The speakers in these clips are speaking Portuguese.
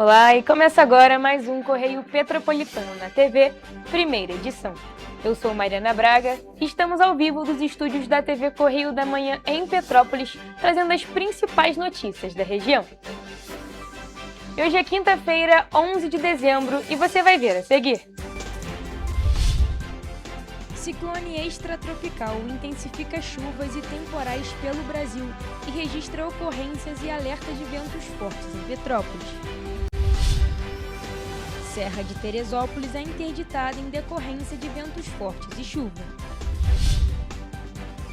Olá, e começa agora mais um Correio Petropolitano na TV, primeira edição. Eu sou Mariana Braga e estamos ao vivo dos estúdios da TV Correio da Manhã em Petrópolis, trazendo as principais notícias da região. E hoje é quinta-feira, 11 de dezembro, e você vai ver a seguir. Ciclone extratropical intensifica chuvas e temporais pelo Brasil e registra ocorrências e alertas de ventos fortes em Petrópolis. Serra de Teresópolis é interditada em decorrência de ventos fortes e chuva.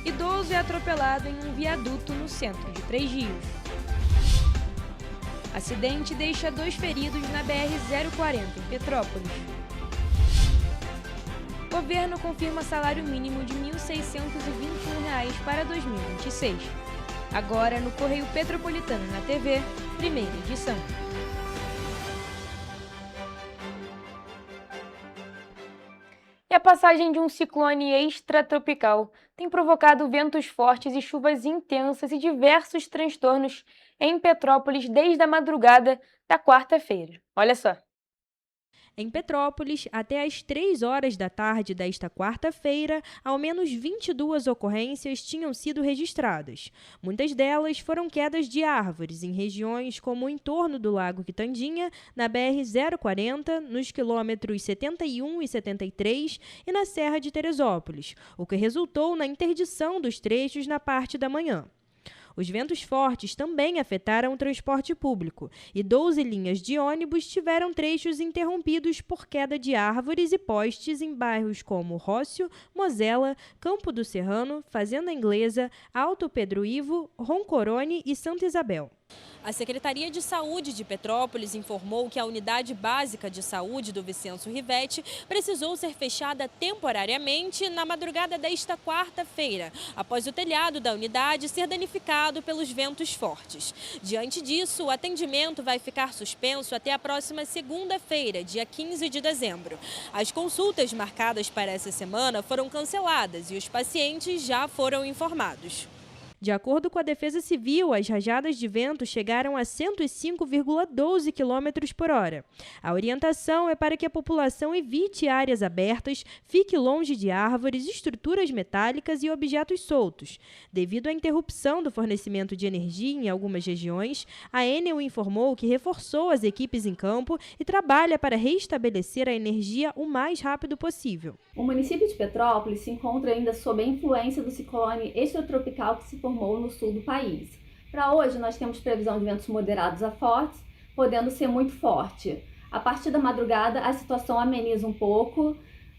Idoso é atropelado em um viaduto no centro de Três Rios. Acidente deixa 2 feridos na BR-040 em Petrópolis. Governo confirma salário mínimo de R$ 1.621 para 2026. Agora no Correio Petropolitano na TV, primeira edição. E a passagem de um ciclone extratropical tem provocado ventos fortes e chuvas intensas e diversos transtornos em Petrópolis desde a madrugada da quarta-feira. Olha só. Em Petrópolis, até às 3 horas da tarde desta quarta-feira, ao menos 22 ocorrências tinham sido registradas. Muitas delas foram quedas de árvores em regiões como o entorno do Lago Quitandinha, na BR-040, nos quilômetros 71 e 73 e na Serra de Teresópolis, o que resultou na interdição dos trechos na parte da manhã. Os ventos fortes também afetaram o transporte público e 12 linhas de ônibus tiveram trechos interrompidos por queda de árvores e postes em bairros como Rócio, Mosela, Campo do Serrano, Fazenda Inglesa, Alto Pedro Ivo, Roncorone e Santa Isabel. A Secretaria de Saúde de Petrópolis informou que a Unidade Básica de Saúde do Vicenço Rivete precisou ser fechada temporariamente na madrugada desta quarta-feira, após o telhado da unidade ser danificado pelos ventos fortes. Diante disso, o atendimento vai ficar suspenso até a próxima segunda-feira, dia 15 de dezembro. As consultas marcadas para essa semana foram canceladas e os pacientes já foram informados. De acordo com a Defesa Civil, as rajadas de vento chegaram a 105,12 km por hora. A orientação é para que a população evite áreas abertas, fique longe de árvores, estruturas metálicas e objetos soltos. Devido à interrupção do fornecimento de energia em algumas regiões, a Enel informou que reforçou as equipes em campo e trabalha para restabelecer a energia o mais rápido possível. O município de Petrópolis se encontra ainda sob a influência do ciclone extratropical que se formou no sul do país. Para hoje, nós temos previsão de ventos moderados a fortes, podendo ser muito forte. A partir da madrugada, a situação ameniza um pouco,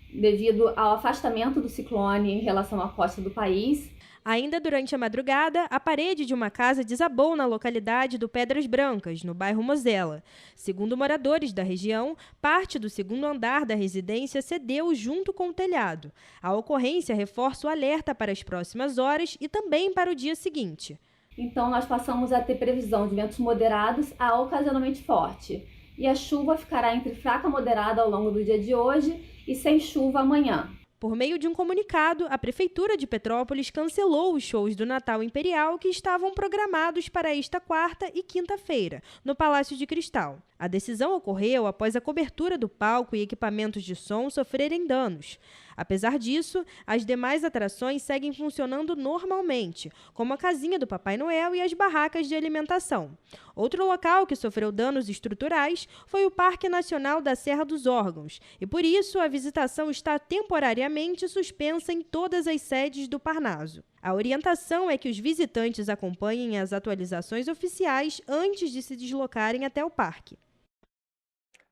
devido ao afastamento do ciclone em relação à costa do país. Ainda durante a madrugada, a parede de uma casa desabou na localidade do Pedras Brancas, no bairro Mosela. Segundo moradores da região, parte do segundo andar da residência cedeu junto com o telhado. A ocorrência reforça o alerta para as próximas horas e também para o dia seguinte. Então, nós passamos a ter previsão de ventos moderados a ocasionalmente forte. E a chuva ficará entre fraca e moderada ao longo do dia de hoje e sem chuva amanhã. Por meio de um comunicado, a Prefeitura de Petrópolis cancelou os shows do Natal Imperial que estavam programados para esta quarta e quinta-feira, no Palácio de Cristal. A decisão ocorreu após a cobertura do palco e equipamentos de som sofrerem danos. Apesar disso, as demais atrações seguem funcionando normalmente, como a casinha do Papai Noel e as barracas de alimentação. Outro local que sofreu danos estruturais foi o Parque Nacional da Serra dos Órgãos, e por isso a visitação está temporariamente suspensa em todas as sedes do Parnaso. A orientação é que os visitantes acompanhem as atualizações oficiais antes de se deslocarem até o parque.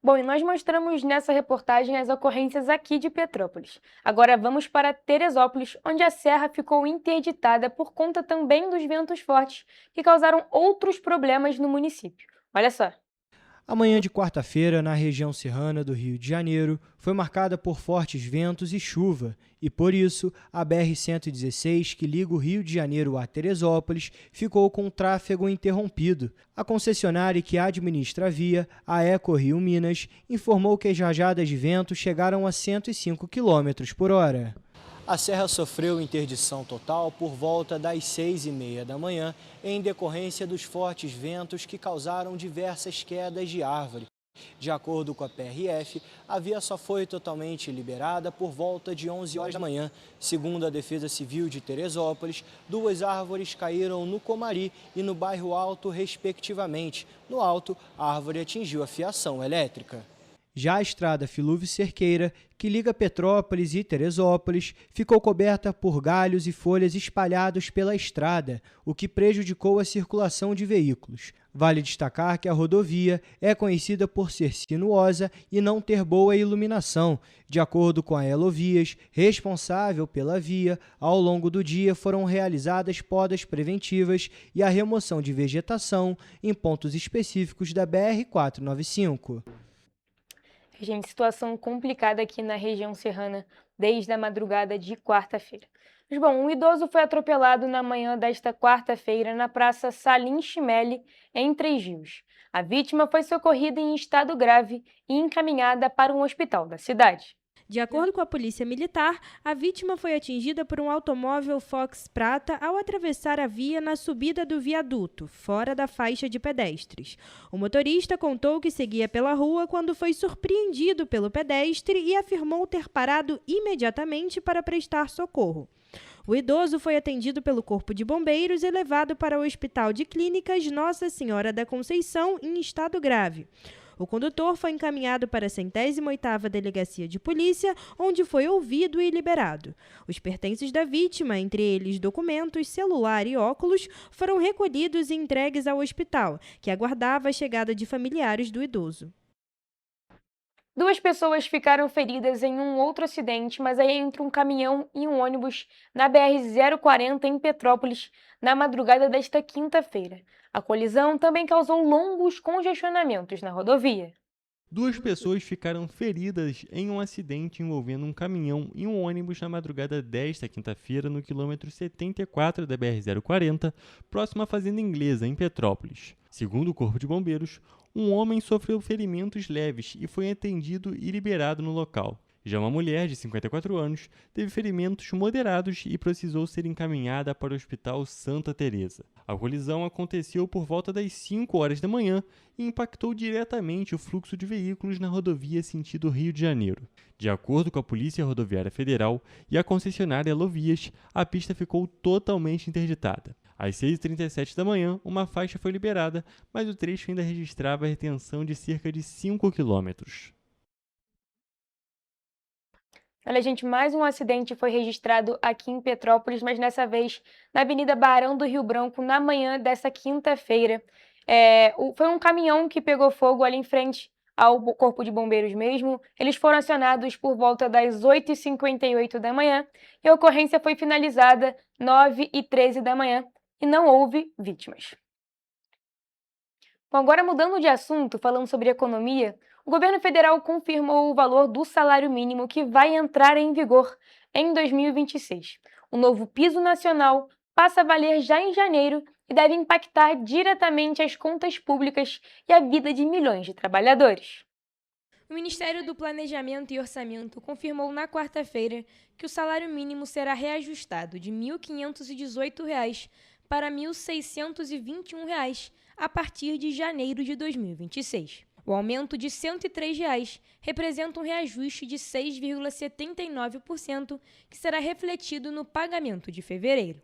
Bom, e nós mostramos nessa reportagem as ocorrências aqui de Petrópolis. Agora vamos para Teresópolis, onde a serra ficou interditada por conta também dos ventos fortes, que causaram outros problemas no município. Olha só. A manhã de quarta-feira, na região serrana do Rio de Janeiro, foi marcada por fortes ventos e chuva, e por isso a BR-116, que liga o Rio de Janeiro a Teresópolis, ficou com o tráfego interrompido. A concessionária que administra a via, a EcoRio Minas, informou que as rajadas de vento chegaram a 105 km por hora. A serra sofreu interdição total por volta das 6h30 da manhã, em decorrência dos fortes ventos que causaram diversas quedas de árvore. De acordo com a PRF, a via só foi totalmente liberada por volta de 11 horas da manhã. Segundo a Defesa Civil de Teresópolis, 2 árvores caíram no Comari e no Bairro Alto, respectivamente. No alto, a árvore atingiu a fiação elétrica. Já a estrada Filúvio-Cerqueira, que liga Petrópolis e Teresópolis, ficou coberta por galhos e folhas espalhados pela estrada, o que prejudicou a circulação de veículos. Vale destacar que a rodovia é conhecida por ser sinuosa e não ter boa iluminação. De acordo com a Elovias, responsável pela via, ao longo do dia foram realizadas podas preventivas e a remoção de vegetação em pontos específicos da BR-495. Gente, situação complicada aqui na região serrana desde a madrugada de quarta-feira. Mas, bom, um idoso foi atropelado na manhã desta quarta-feira na Praça Salim Chimeli, em Três Rios. A vítima foi socorrida em estado grave e encaminhada para um hospital da cidade. De acordo com a Polícia Militar, a vítima foi atingida por um automóvel Fox Prata ao atravessar a via na subida do viaduto, fora da faixa de pedestres. O motorista contou que seguia pela rua quando foi surpreendido pelo pedestre e afirmou ter parado imediatamente para prestar socorro. O idoso foi atendido pelo Corpo de Bombeiros e levado para o Hospital de Clínicas Nossa Senhora da Conceição em estado grave. O condutor foi encaminhado para a 108ª Delegacia de Polícia, onde foi ouvido e liberado. Os pertences da vítima, entre eles documentos, celular e óculos, foram recolhidos e entregues ao hospital, que aguardava a chegada de familiares do idoso. 2 pessoas ficaram feridas em um outro acidente, mas aí entre um caminhão e um ônibus na BR-040 em Petrópolis, na madrugada desta quinta-feira. A colisão também causou longos congestionamentos na rodovia. 2 pessoas ficaram feridas em um acidente envolvendo um caminhão e um ônibus na madrugada desta quinta-feira no quilômetro 74 da BR-040, próximo à Fazenda Inglesa, em Petrópolis. Segundo o Corpo de Bombeiros, um homem sofreu ferimentos leves e foi atendido e liberado no local. Já uma mulher de 54 anos teve ferimentos moderados e precisou ser encaminhada para o Hospital Santa Teresa. A colisão aconteceu por volta das 5 horas da manhã e impactou diretamente o fluxo de veículos na rodovia sentido Rio de Janeiro. De acordo com a Polícia Rodoviária Federal e a concessionária Elovias, a pista ficou totalmente interditada. Às 6h37 da manhã, uma faixa foi liberada, mas o trecho ainda registrava a retenção de cerca de 5 quilômetros. Olha, gente, mais um acidente foi registrado aqui em Petrópolis, mas dessa vez na Avenida Barão do Rio Branco, na manhã dessa quinta-feira. Foi um caminhão que pegou fogo ali em frente ao Corpo de Bombeiros mesmo. Eles foram acionados por volta das 8h58 da manhã e a ocorrência foi finalizada 9h13 da manhã e não houve vítimas. Bom, agora mudando de assunto, falando sobre economia, o governo federal confirmou o valor do salário mínimo que vai entrar em vigor em 2026. O novo piso nacional passa a valer já em janeiro e deve impactar diretamente as contas públicas e a vida de milhões de trabalhadores. O Ministério do Planejamento e Orçamento confirmou na quarta-feira que o salário mínimo será reajustado de R$ 1.518 para R$ 1.621 a partir de janeiro de 2026. O aumento de R$ 103 representa um reajuste de 6,79%, que será refletido no pagamento de fevereiro.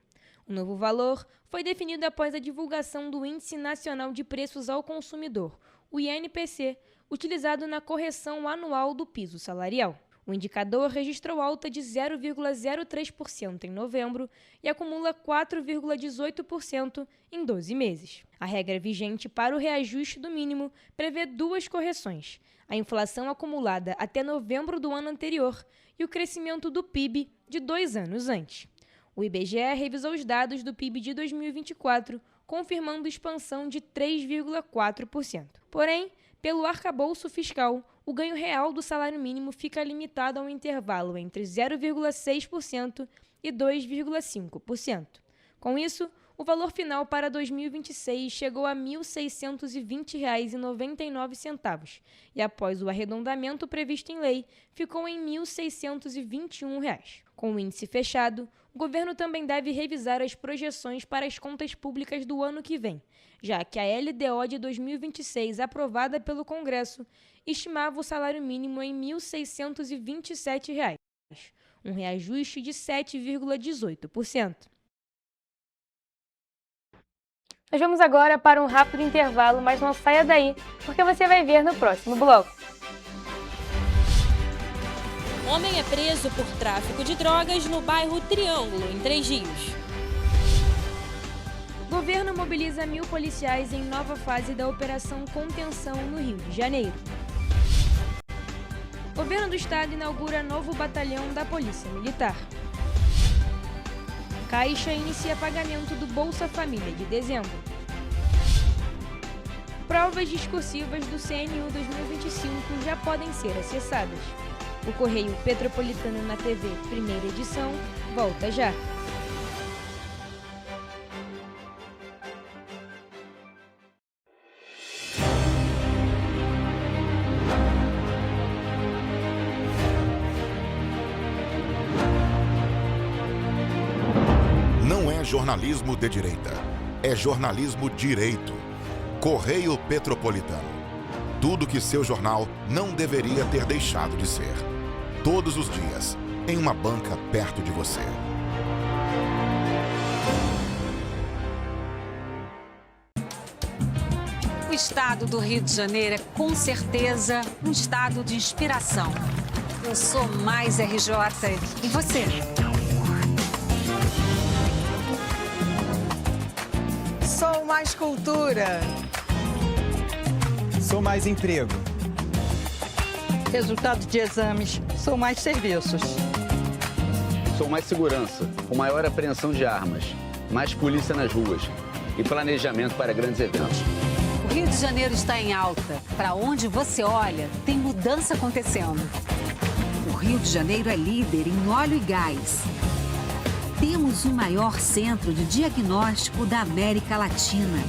O novo valor foi definido após a divulgação do Índice Nacional de Preços ao Consumidor, o INPC, utilizado na correção anual do piso salarial. O indicador registrou alta de 0,03% em novembro e acumula 4,18% em 12 meses. A regra vigente para o reajuste do mínimo prevê 2 correções: a inflação acumulada até novembro do ano anterior e o crescimento do PIB de 2 anos antes. O IBGE revisou os dados do PIB de 2024, confirmando expansão de 3,4%. Porém, pelo arcabouço fiscal, o ganho real do salário mínimo fica limitado a um intervalo entre 0,6% e 2,5%. Com isso, O valor final para 2026 chegou a R$ 1.620,99 e, após o arredondamento previsto em lei, ficou em R$ 1.621. Com o índice fechado, o governo também deve revisar as projeções para as contas públicas do ano que vem, já que a LDO de 2026, aprovada pelo Congresso, estimava o salário mínimo em R$ 1.627, um reajuste de 7,18%. Nós vamos agora para um rápido intervalo, mas não saia daí, porque você vai ver no próximo bloco. Homem é preso por tráfico de drogas no bairro Triângulo, em Três Rios. Governo mobiliza 1.000 policiais em nova fase da Operação Contenção no Rio de Janeiro. Governo do Estado inaugura novo batalhão da Polícia Militar. Caixa inicia pagamento do Bolsa Família de dezembro. Provas discursivas do CNU 2025 já podem ser acessadas. O Correio Petropolitano na TV, primeira edição, volta já. Não é jornalismo de direita, é jornalismo direito. Correio Petropolitano. Tudo que seu jornal não deveria ter deixado de ser. Todos os dias, em uma banca perto de você. O estado do Rio de Janeiro é, com certeza, um estado de inspiração. Eu sou mais RJ. E você? Sou mais cultura. Sou mais emprego. Resultado de exames. Sou mais serviços. Sou mais segurança, com maior apreensão de armas, mais polícia nas ruas e planejamento para grandes eventos. O Rio de Janeiro está em alta. Para onde você olha, tem mudança acontecendo. O Rio de Janeiro é líder em óleo e gás. Temos o maior centro de diagnóstico da América Latina.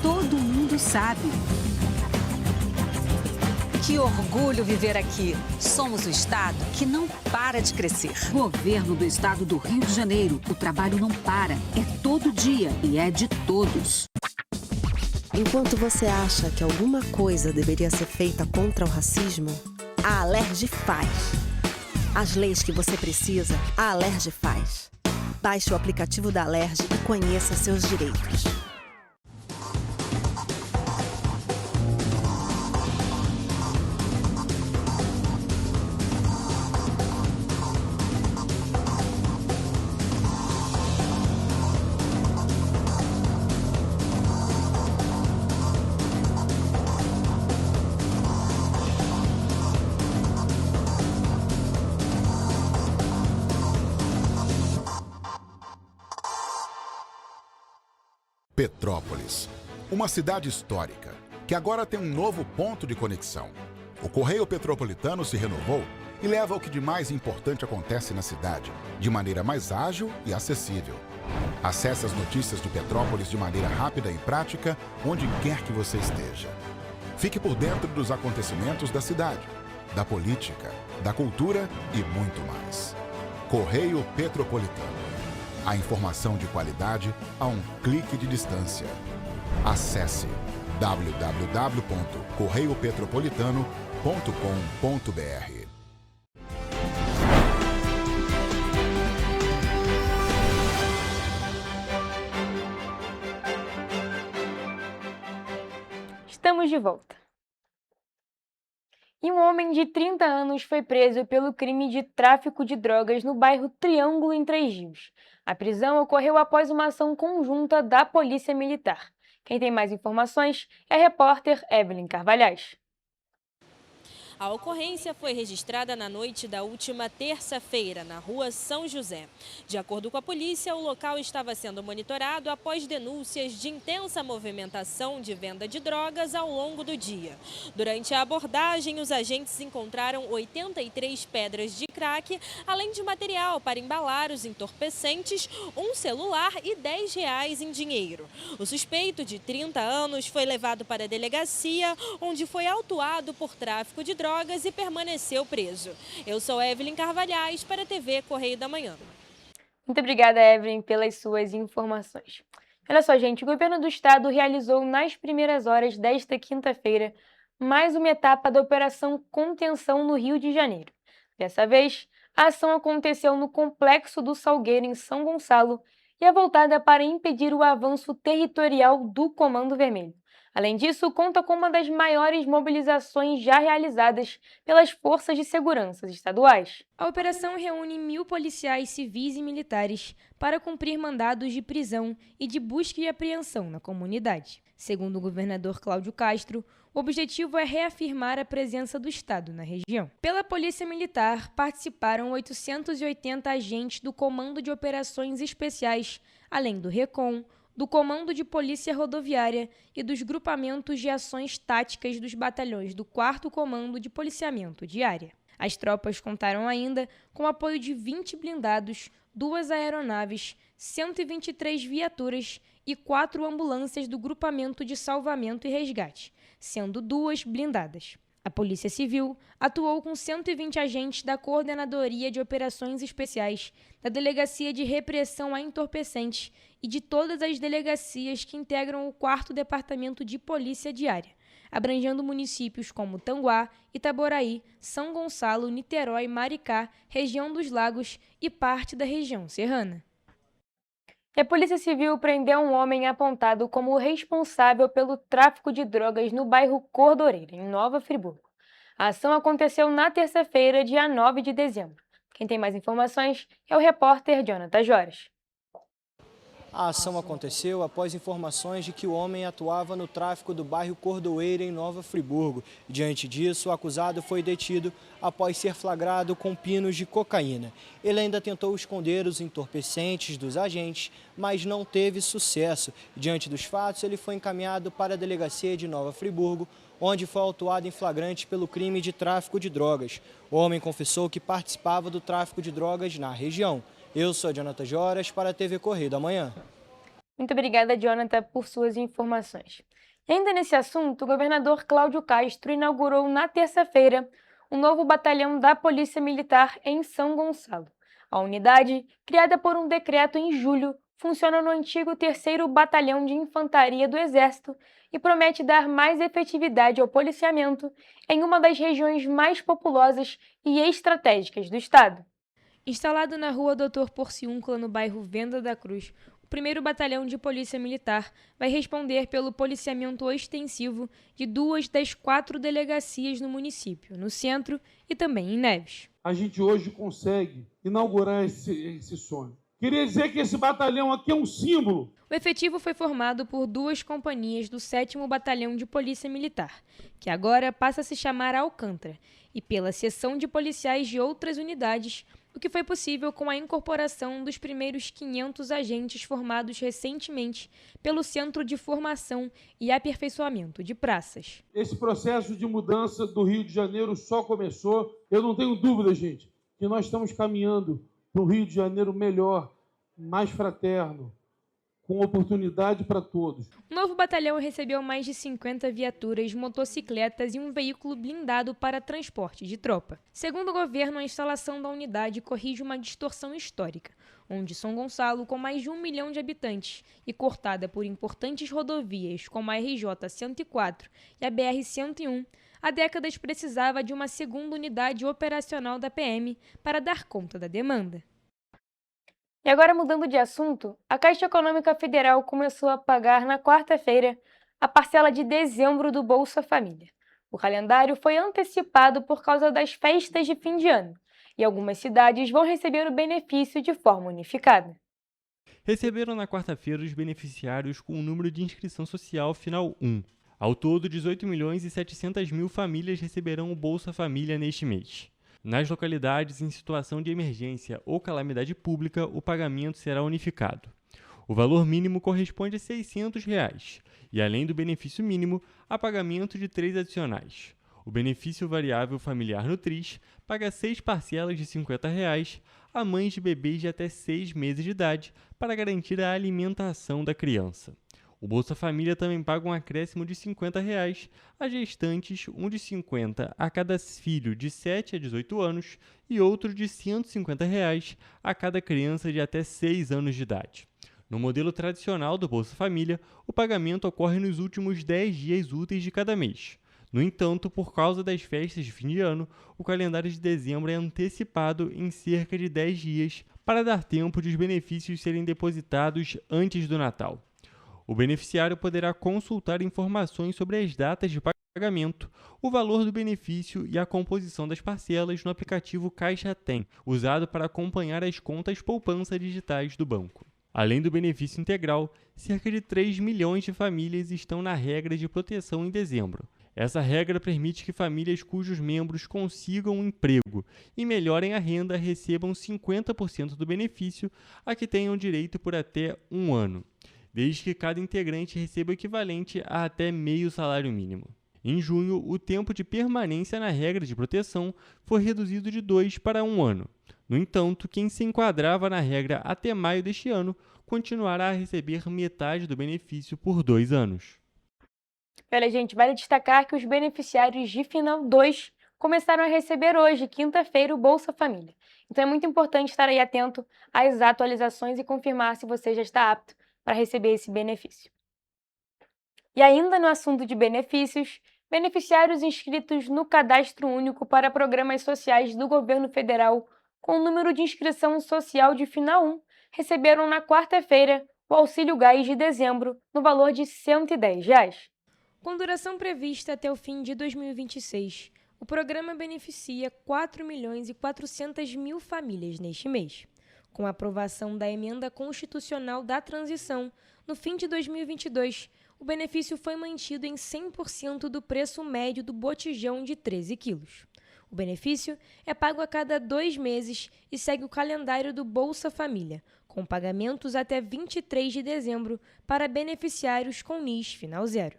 Todo mundo sabe. Que orgulho viver aqui. Somos o estado que não para de crescer. Governo do estado do Rio de Janeiro. O trabalho não para. É todo dia e é de todos. Enquanto você acha que alguma coisa deveria ser feita contra o racismo, a Alerj faz. As leis que você precisa, a Alerj faz. Baixe o aplicativo da Alerj e conheça seus direitos. Petrópolis, uma cidade histórica, que agora tem um novo ponto de conexão. O Correio Petropolitano se renovou e leva o que de mais importante acontece na cidade, de maneira mais ágil e acessível. Acesse as notícias de Petrópolis de maneira rápida e prática, onde quer que você esteja. Fique por dentro dos acontecimentos da cidade, da política, da cultura e muito mais. Correio Petropolitano. A informação de qualidade a um clique de distância. Acesse www.correiopetropolitano.com.br. Estamos de volta. E um homem de 30 anos foi preso pelo crime de tráfico de drogas no bairro Triângulo, em Três Rios. A prisão ocorreu após uma ação conjunta da Polícia Militar. Quem tem mais informações é a repórter Evelyn Carvalhais. A ocorrência foi registrada na noite da última terça-feira, na rua São José. De acordo com a polícia, o local estava sendo monitorado após denúncias de intensa movimentação de venda de drogas ao longo do dia. Durante a abordagem, os agentes encontraram 83 pedras de crack, além de material para embalar os entorpecentes, um celular e R$10 em dinheiro. O suspeito, de 30 anos, foi levado para a delegacia, onde foi autuado por tráfico de drogas e permaneceu preso. Eu sou Evelyn Carvalhais para a TV Correio da Manhã. Muito obrigada, Evelyn, pelas suas informações. Olha só, gente, o governo do estado realizou nas primeiras horas desta quinta-feira mais uma etapa da Operação Contenção no Rio de Janeiro. Dessa vez, a ação aconteceu no Complexo do Salgueiro, em São Gonçalo, e é voltada para impedir o avanço territorial do Comando Vermelho. Além disso, conta com uma das maiores mobilizações já realizadas pelas forças de segurança estaduais. A operação reúne 1.000 policiais civis e militares para cumprir mandados de prisão e de busca e apreensão na comunidade. Segundo o governador Cláudio Castro, o objetivo é reafirmar a presença do Estado na região. Pela Polícia Militar, participaram 880 agentes do Comando de Operações Especiais, além do RECOM, do Comando de Polícia Rodoviária e dos grupamentos de ações táticas dos batalhões do 4º Comando de Policiamento de Área. As tropas contaram ainda com o apoio de 20 blindados, 2 aeronaves, 123 viaturas e 4 ambulâncias do Grupamento de Salvamento e Resgate, sendo 2 blindadas. A Polícia Civil atuou com 120 agentes da Coordenadoria de Operações Especiais, da Delegacia de Repressão a Entorpecentes e de todas as delegacias que integram o 4º Departamento de Polícia de Área, abrangendo municípios como Tanguá, Itaboraí, São Gonçalo, Niterói, Maricá, região dos Lagos e parte da região serrana. E a Polícia Civil prendeu um homem apontado como responsável pelo tráfico de drogas no bairro Cordoreira, em Nova Friburgo. A ação aconteceu na terça-feira, dia 9 de dezembro. Quem tem mais informações é o repórter Jonathan Joras. A ação aconteceu após informações de que o homem atuava no tráfico do bairro Cordoeira, em Nova Friburgo. Diante disso, o acusado foi detido após ser flagrado com pinos de cocaína. Ele ainda tentou esconder os entorpecentes dos agentes, mas não teve sucesso. Diante dos fatos, ele foi encaminhado para a delegacia de Nova Friburgo, onde foi autuado em flagrante pelo crime de tráfico de drogas. O homem confessou que participava do tráfico de drogas na região. Eu sou Jonathan Joras para a TV Correio da Manhã. Muito obrigada, Jonathan, por suas informações. E ainda nesse assunto, o governador Cláudio Castro inaugurou na terça-feira um novo batalhão da Polícia Militar em São Gonçalo. A unidade, criada por um decreto em julho, funciona no antigo 3º Batalhão de Infantaria do Exército e promete dar mais efetividade ao policiamento em uma das regiões mais populosas e estratégicas do estado. Instalado na rua Dr. Porciúncula, no bairro Venda da Cruz, o 1º Batalhão de Polícia Militar vai responder pelo policiamento extensivo de 2 das 4 delegacias no município, no centro e também em Neves. A gente hoje consegue inaugurar esse sonho. Queria dizer que esse batalhão aqui é um símbolo. O efetivo foi formado por 2 companhias do 7º Batalhão de Polícia Militar, que agora passa a se chamar Alcântara, e pela seção de policiais de outras unidades, o que foi possível com a incorporação dos primeiros 500 agentes formados recentemente pelo Centro de Formação e Aperfeiçoamento de Praças. Esse processo de mudança do Rio de Janeiro só começou. Eu não tenho dúvida, gente, que nós estamos caminhando para um Rio de Janeiro melhor, mais fraterno, com oportunidade para todos. O novo batalhão recebeu mais de 50 viaturas, motocicletas e um veículo blindado para transporte de tropa. Segundo o governo, a instalação da unidade corrige uma distorção histórica, onde São Gonçalo, com mais de 1 milhão de habitantes e cortada por importantes rodovias como a RJ-104 e a BR-101, há décadas precisava de uma segunda unidade operacional da PM para dar conta da demanda. E agora, mudando de assunto, a Caixa Econômica Federal começou a pagar na quarta-feira a parcela de dezembro do Bolsa Família. O calendário foi antecipado por causa das festas de fim de ano, e algumas cidades vão receber o benefício de forma unificada. Receberam na quarta-feira os beneficiários com o número de inscrição social final 1. Ao todo, 18.700.000 famílias receberão o Bolsa Família neste mês. Nas localidades em situação de emergência ou calamidade pública, o pagamento será unificado. O valor mínimo corresponde a R$ 600 e, além do benefício mínimo, há pagamento de 3 adicionais. O benefício variável familiar Nutris paga 6 parcelas de R$ 50 a mães de bebês de até 6 meses de idade para garantir a alimentação da criança. O Bolsa Família também paga um acréscimo de R$ 50 a gestantes, um de 50 a cada filho de 7 a 18 anos e outro de R$ 150 a cada criança de até 6 anos de idade. No modelo tradicional do Bolsa Família, o pagamento ocorre nos últimos 10 dias úteis de cada mês. No entanto, por causa das festas de fim de ano, o calendário de dezembro é antecipado em cerca de 10 dias para dar tempo de os benefícios serem depositados antes do Natal. O beneficiário poderá consultar informações sobre as datas de pagamento, o valor do benefício e a composição das parcelas no aplicativo Caixa Tem, usado para acompanhar as contas poupança digitais do banco. Além do benefício integral, cerca de 3 milhões de famílias estão na regra de proteção em dezembro. Essa regra permite que famílias cujos membros consigam um emprego e melhorem a renda recebam 50% do benefício a que tenham direito por até um ano, desde que cada integrante receba o equivalente a até meio salário mínimo. Em junho, o tempo de permanência na regra de proteção foi reduzido de 2 para 1 ano. No entanto, quem se enquadrava na regra até maio deste ano continuará a receber metade do benefício por 2 anos. Olha, gente, vale destacar que os beneficiários de Final 2 começaram a receber hoje, quinta-feira, o Bolsa Família. Então é muito importante estar aí atento às atualizações e confirmar se você já está apto para receber esse benefício. E ainda no assunto de benefícios, beneficiários inscritos no Cadastro Único para Programas Sociais do Governo Federal com o número de inscrição social de Final 1 receberam na quarta-feira o Auxílio Gás de dezembro no valor de R$ 110. Com duração prevista até o fim de 2026, o programa beneficia 4.400.000 famílias neste mês. Com a aprovação da Emenda Constitucional da Transição, no fim de 2022, o benefício foi mantido em 100% do preço médio do botijão de 13 quilos. O benefício é pago a cada 2 meses e segue o calendário do Bolsa Família, com pagamentos até 23 de dezembro para beneficiários com NIS Final 0.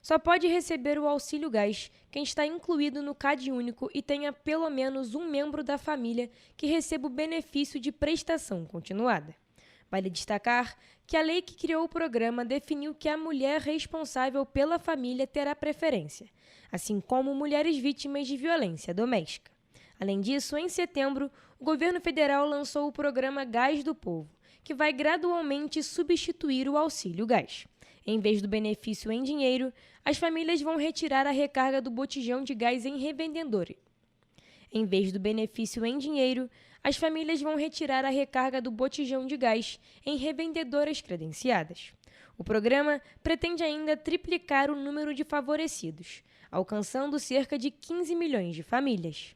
Só pode receber o Auxílio Gás quem está incluído no CadÚnico e tenha pelo menos um membro da família que receba o benefício de prestação continuada. Vale destacar que a lei que criou o programa definiu que a mulher responsável pela família terá preferência, assim como mulheres vítimas de violência doméstica. Além disso, em setembro, o governo federal lançou o programa Gás do Povo, que vai gradualmente substituir o Auxílio Gás. Em vez do benefício em dinheiro, as famílias vão retirar a recarga do botijão de gás em revendedor. Em vez do benefício em dinheiro, as famílias vão retirar a recarga do botijão de gás em revendedoras credenciadas. O programa pretende ainda triplicar o número de favorecidos, alcançando cerca de 15 milhões de famílias.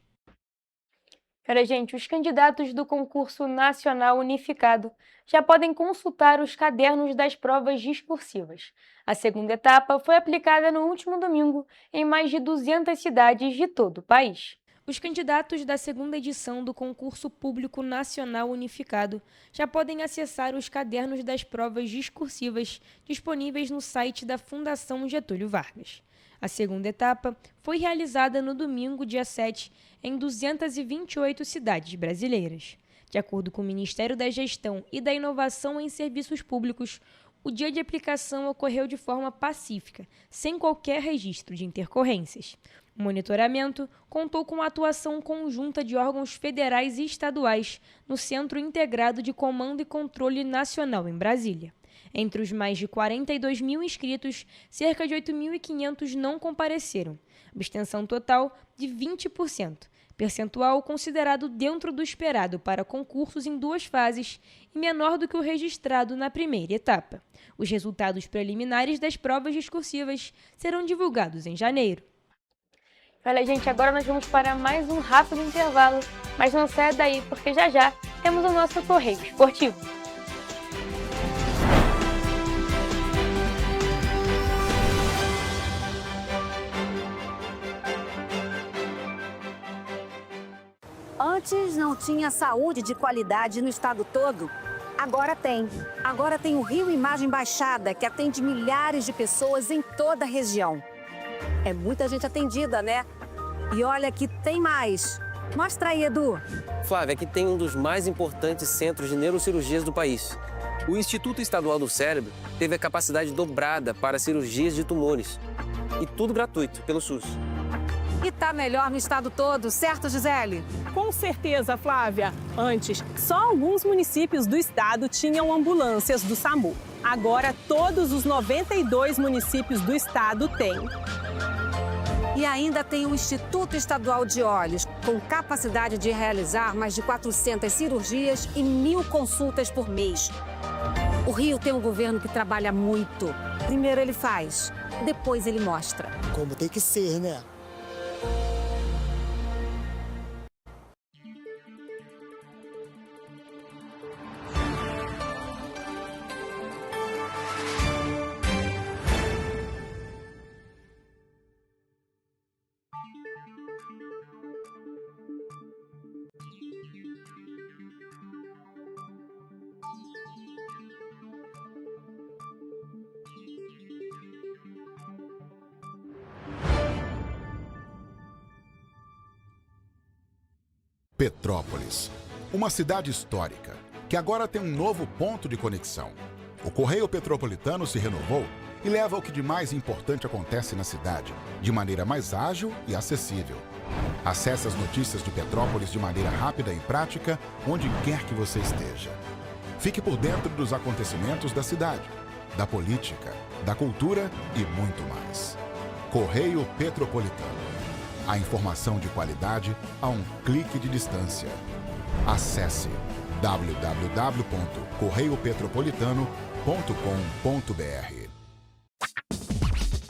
Olha, gente, os candidatos do concurso nacional unificado já podem consultar os cadernos das provas discursivas. A segunda etapa foi aplicada no último domingo em mais de 200 cidades de todo o país. Os candidatos da segunda edição do Concurso Público Nacional Unificado já podem acessar os cadernos das provas discursivas disponíveis no site da Fundação Getúlio Vargas. A segunda etapa foi realizada no domingo, dia 7, em 228 cidades brasileiras. De acordo com o Ministério da Gestão e da Inovação em Serviços Públicos, o dia de aplicação ocorreu de forma pacífica, sem qualquer registro de intercorrências. O monitoramento contou com a atuação conjunta de órgãos federais e estaduais no Centro Integrado de Comando e Controle Nacional em Brasília. Entre os mais de 42 mil inscritos, cerca de 8.500 não compareceram, abstenção total de 20%, percentual considerado dentro do esperado para concursos em 2 fases e menor do que o registrado na primeira etapa. Os resultados preliminares das provas discursivas serão divulgados em janeiro. Olha, gente, agora nós vamos para mais um rápido intervalo, mas não saia daí, porque já já temos o nosso Correio Esportivo. Antes não tinha saúde de qualidade no estado todo. Agora tem. Agora tem o Rio Imagem Baixada, que atende milhares de pessoas em toda a região. É muita gente atendida, né? E olha que tem mais. Mostra aí, Edu. Flávia, aqui tem um dos mais importantes centros de neurocirurgias do país. O Instituto Estadual do Cérebro teve a capacidade dobrada para cirurgias de tumores. E tudo gratuito, pelo SUS. E tá melhor no estado todo, certo, Gisele? Com certeza, Flávia. Antes, só alguns municípios do estado tinham ambulâncias do SAMU. Agora, todos os 92 municípios do estado têm. E ainda tem o Instituto Estadual de Olhos, com capacidade de realizar mais de 400 cirurgias e 1.000 consultas por mês. O Rio tem um governo que trabalha muito. Primeiro ele faz, depois ele mostra. Como tem que ser, né? Petrópolis, uma cidade histórica que agora tem um novo ponto de conexão. O Correio Petropolitano se renovou e leva o que de mais importante acontece na cidade, de maneira mais ágil e acessível. Acesse as notícias de Petrópolis de maneira rápida e prática, onde quer que você esteja. Fique por dentro dos acontecimentos da cidade, da política, da cultura e muito mais. Correio Petropolitano. A informação de qualidade a um clique de distância. Acesse www.correiopetropolitano.com.br.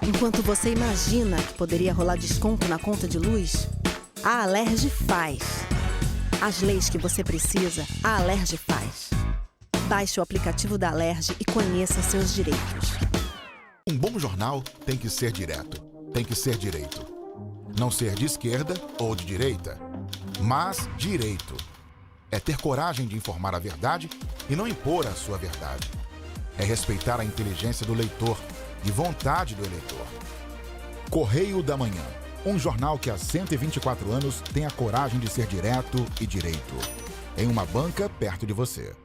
Enquanto você imagina que poderia rolar desconto na conta de luz, a Alerj faz. As leis que você precisa, a Alerj faz. Baixe o aplicativo da Alerj e conheça seus direitos. Um bom jornal tem que ser direto, tem que ser direito. Não ser de esquerda ou de direita, mas direito. É ter coragem de informar a verdade e não impor a sua verdade. É respeitar a inteligência do leitor e vontade do eleitor. Correio da Manhã, um jornal que há 124 anos tem a coragem de ser direto e direito. Em uma banca perto de você.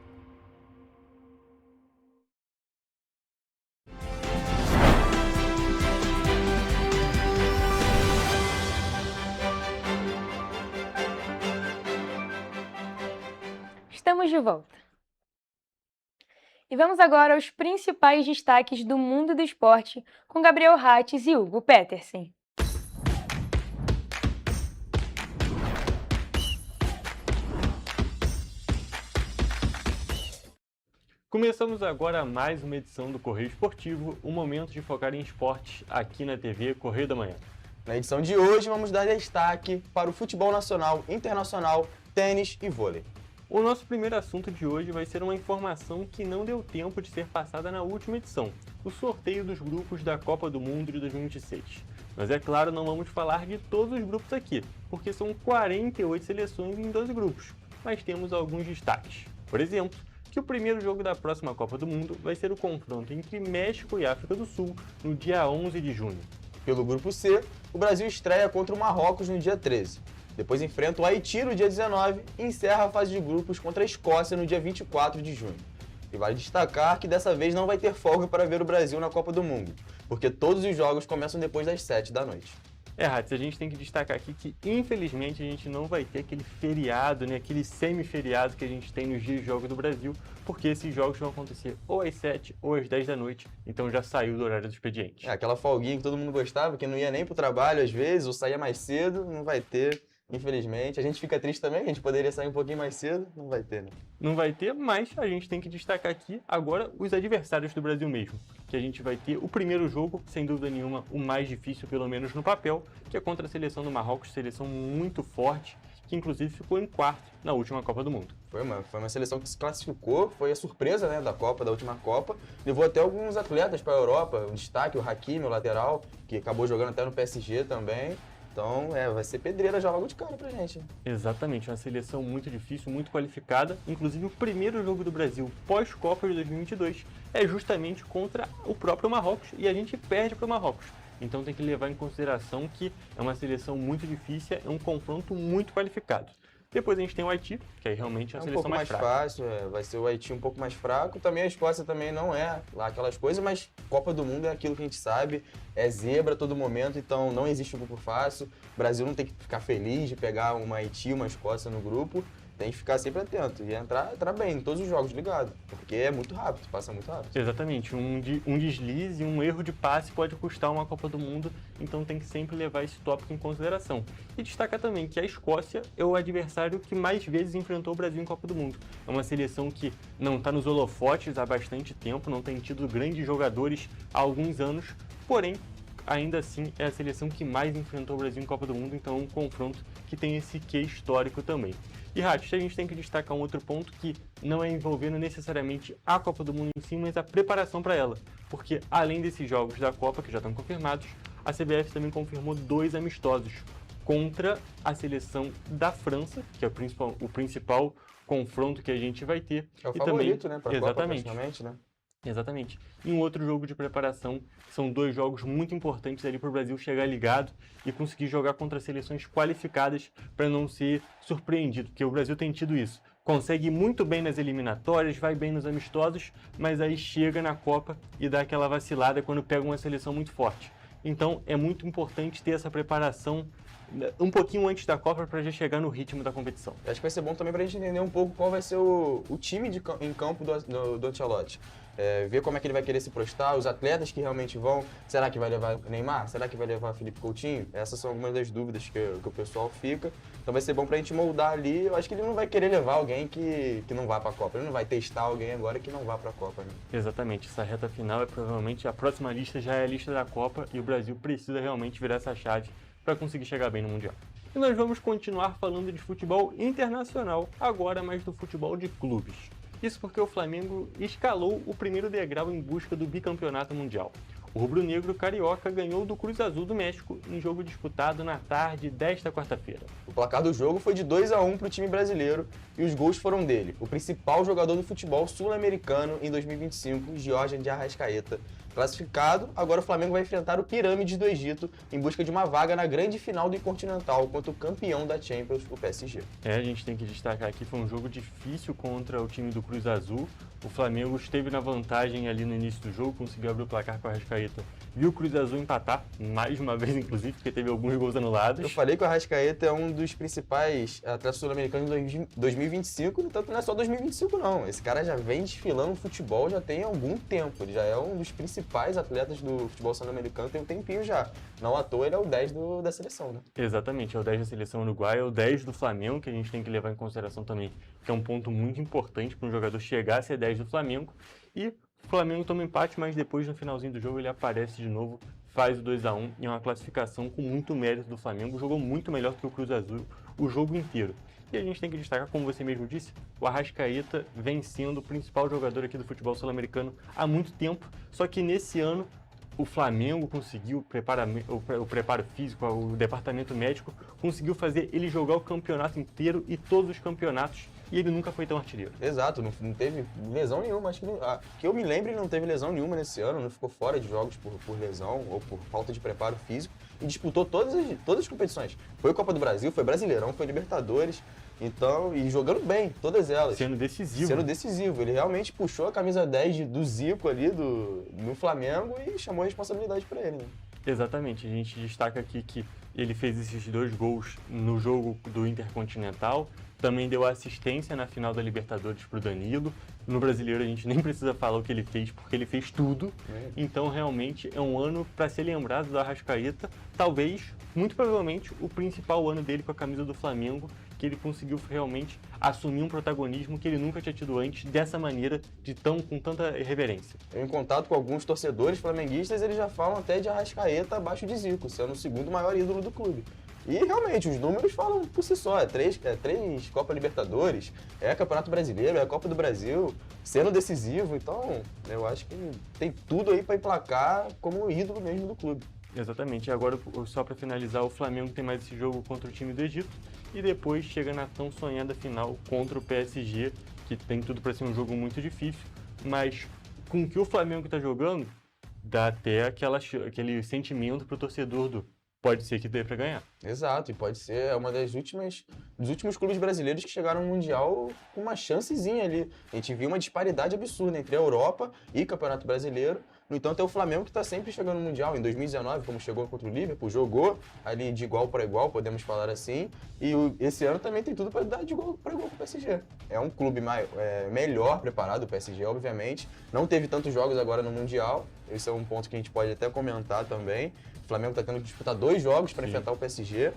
Estamos de volta. E vamos agora aos principais destaques do mundo do esporte com Gabriel Hatz e Hugo Petersen. Começamos agora mais uma edição do Correio Esportivo, um momento de focar em esportes aqui na TV Correio da Manhã. Na edição de hoje vamos dar destaque para o futebol nacional, internacional, tênis e vôlei. O nosso primeiro assunto de hoje vai ser uma informação que não deu tempo de ser passada na última edição, o sorteio dos grupos da Copa do Mundo de 2026. Mas é claro, não vamos falar de todos os grupos aqui, porque são 48 seleções em 12 grupos, mas temos alguns destaques. Por exemplo, que o primeiro jogo da próxima Copa do Mundo vai ser o confronto entre México e África do Sul no dia 11 de junho. Pelo grupo C, o Brasil estreia contra o Marrocos no dia 13. Depois enfrenta o Haiti no dia 19 e encerra a fase de grupos contra a Escócia no dia 24 de junho. E vale destacar que dessa vez não vai ter folga para ver o Brasil na Copa do Mundo, porque todos os jogos começam depois das 7 da noite. Hatz, a gente tem que destacar aqui que, infelizmente, a gente não vai ter aquele feriado, aquele semi-feriado que a gente tem nos dias de jogos do Brasil, porque esses jogos vão acontecer ou às 7 ou às 10 da noite, então já saiu do horário do expediente. Aquela folguinha que todo mundo gostava, que não ia nem pro trabalho às vezes, ou saía mais cedo, não vai ter. Infelizmente, a gente fica triste também, a gente poderia sair um pouquinho mais cedo, não vai ter, né? Não vai ter, mas a gente tem que destacar aqui agora os adversários do Brasil mesmo, que a gente vai ter o primeiro jogo, sem dúvida nenhuma, o mais difícil, pelo menos no papel, que é contra a seleção do Marrocos, seleção muito forte, que inclusive ficou em quarto na última Copa do Mundo. Foi uma seleção que se classificou, foi a surpresa, né, da Copa, da última Copa, levou até alguns atletas para a Europa, um destaque, o Hakimi, o lateral, que acabou jogando até no PSG também. Então, vai ser pedreira já logo de cara pra gente. Exatamente, uma seleção muito difícil, muito qualificada. Inclusive, o primeiro jogo do Brasil pós-Copa de 2022 é justamente contra o próprio Marrocos e a gente perde para o Marrocos. Então tem que levar em consideração que é uma seleção muito difícil, é um confronto muito qualificado. Depois a gente tem o Haiti, que aí realmente é a seleção mais fraca. Um pouco mais fácil, vai ser o Haiti um pouco mais fraco. Também a Escócia também não é lá aquelas coisas, mas Copa do Mundo é aquilo que a gente sabe, é zebra a todo momento, então não existe um grupo fácil. O Brasil não tem que ficar feliz de pegar uma Haiti, uma Escócia no grupo. Tem que ficar sempre atento e entrar bem em todos os jogos, ligado, porque é muito rápido, passa muito rápido. Exatamente, um deslize, um erro de passe pode custar uma Copa do Mundo, então tem que sempre levar esse tópico em consideração. E destacar também que a Escócia é o adversário que mais vezes enfrentou o Brasil em Copa do Mundo. É uma seleção que não está nos holofotes há bastante tempo, não tem tido grandes jogadores há alguns anos, porém, ainda assim é a seleção que mais enfrentou o Brasil em Copa do Mundo, então é um confronto que tem esse quê histórico também. E, Rath, a gente tem que destacar um outro ponto que não é envolvendo necessariamente a Copa do Mundo em si, mas a preparação para ela. Porque, além desses jogos da Copa, que já estão confirmados, a CBF também confirmou 2 amistosos contra a seleção da França, que é o principal confronto que a gente vai ter. É o favorito, né? Para a Copa, exatamente. praticamente, né? Exatamente. E um outro jogo de preparação, são 2 jogos muito importantes ali para o Brasil chegar ligado e conseguir jogar contra seleções qualificadas para não ser surpreendido, porque o Brasil tem tido isso. Consegue ir muito bem nas eliminatórias, vai bem nos amistosos, mas aí chega na Copa e dá aquela vacilada quando pega uma seleção muito forte. Então é muito importante ter essa preparação um pouquinho antes da Copa para já chegar no ritmo da competição. Acho que vai ser bom também para a gente entender um pouco qual vai ser o time em campo do Ancelotti. Ver como é que ele vai querer se prostar, os atletas que realmente vão. Será que vai levar Neymar? Será que vai levar Felipe Coutinho? Essas são algumas das dúvidas que o pessoal fica. Então vai ser bom pra gente moldar ali. Eu acho que ele não vai querer levar alguém que não vá pra Copa. Ele não vai testar alguém agora que não vá pra Copa, né? Exatamente. Essa reta final é provavelmente a próxima lista, já é a lista da Copa e o Brasil precisa realmente virar essa chave para conseguir chegar bem no Mundial. E nós vamos continuar falando de futebol internacional, agora mais do futebol de clubes. Isso porque o Flamengo escalou o primeiro degrau em busca do bicampeonato mundial. O rubro-negro carioca ganhou do Cruz Azul do México em jogo disputado na tarde desta quarta-feira. O placar do jogo foi de 2-1 para o time brasileiro e os gols foram dele, o principal jogador do futebol sul-americano em 2025, Jorge de Arrascaeta. Classificado, agora o Flamengo vai enfrentar o Pirâmides do Egito em busca de uma vaga na grande final do Intercontinental contra o campeão da Champions, o PSG. A gente tem que destacar aqui, foi um jogo difícil contra o time do Cruz Azul. O Flamengo esteve na vantagem ali no início do jogo, conseguiu abrir o placar com a Arrascaeta. Viu o Cruz Azul empatar, mais uma vez inclusive, porque teve alguns gols anulados. Eu falei que o Arrascaeta é um dos principais atletas sul-americanos de 2025, no tanto não é só 2025 não. Esse cara já vem desfilando no futebol já tem algum tempo, ele já é um dos principais atletas do futebol sul-americano, tem um tempinho já. Não à toa ele é o 10 da seleção, né? Exatamente, é o 10 da seleção uruguaia, é o 10 do Flamengo, que a gente tem que levar em consideração também, que é um ponto muito importante para um jogador chegar a ser 10 do Flamengo. E o Flamengo toma empate, mas depois no finalzinho do jogo ele aparece de novo, faz o 2-1 e é uma classificação com muito mérito do Flamengo, jogou muito melhor que o Cruz Azul o jogo inteiro. E a gente tem que destacar, como você mesmo disse, o Arrascaeta vem sendo o principal jogador aqui do futebol sul-americano há muito tempo, só que nesse ano o Flamengo conseguiu, o preparo físico, o departamento médico, conseguiu fazer ele jogar o campeonato inteiro e todos os campeonatos, e ele nunca foi tão artilheiro. Exato, não teve lesão nenhuma, acho que eu me lembro, ele não teve lesão nenhuma nesse ano, não ficou fora de jogos por lesão ou por falta de preparo físico, e disputou todas as competições. Foi Copa do Brasil, foi Brasileirão, foi Libertadores, então, e jogando bem, todas elas. Sendo decisivo. Sendo decisivo. Ele realmente puxou a camisa 10 do Zico ali no Flamengo e chamou a responsabilidade para ele, né? Exatamente. A gente destaca aqui que ele fez esses 2 gols no jogo do Intercontinental, também deu assistência na final da Libertadores para o Danilo. No Brasileiro a gente nem precisa falar o que ele fez, porque ele fez tudo. Então, realmente, é um ano para ser lembrado do Arrascaeta. Talvez, muito provavelmente, o principal ano dele com a camisa do Flamengo, que ele conseguiu realmente assumir um protagonismo que ele nunca tinha tido antes, dessa maneira, com tanta reverência. Em contato com alguns torcedores flamenguistas, eles já falam até de Arrascaeta abaixo de Zico, sendo o segundo maior ídolo do clube. E realmente, os números falam por si só, é três Copa Libertadores, é Campeonato Brasileiro, é a Copa do Brasil, sendo decisivo, então eu acho que tem tudo aí para emplacar como ídolo mesmo do clube. Exatamente. Agora, só para finalizar, o Flamengo tem mais esse jogo contra o time do Egito e depois chega na tão sonhada final contra o PSG, que tem tudo para ser um jogo muito difícil, mas com o que o Flamengo está jogando, dá até aquele sentimento para o torcedor do pode ser que dê para ganhar. Exato, e pode ser uma dos últimos clubes brasileiros que chegaram no Mundial com uma chancezinha ali. A gente viu uma disparidade absurda entre a Europa e o Campeonato Brasileiro. No entanto, é o Flamengo que está sempre chegando no Mundial. Em 2019, como chegou contra o Liverpool, jogou ali de igual para igual, podemos falar assim. E esse ano também tem tudo para dar de igual para igual com o PSG. É um clube melhor preparado, o PSG, obviamente. Não teve tantos jogos agora no Mundial. Esse é um ponto que a gente pode até comentar também. O Flamengo está tendo que disputar 2 jogos para enfrentar o PSG,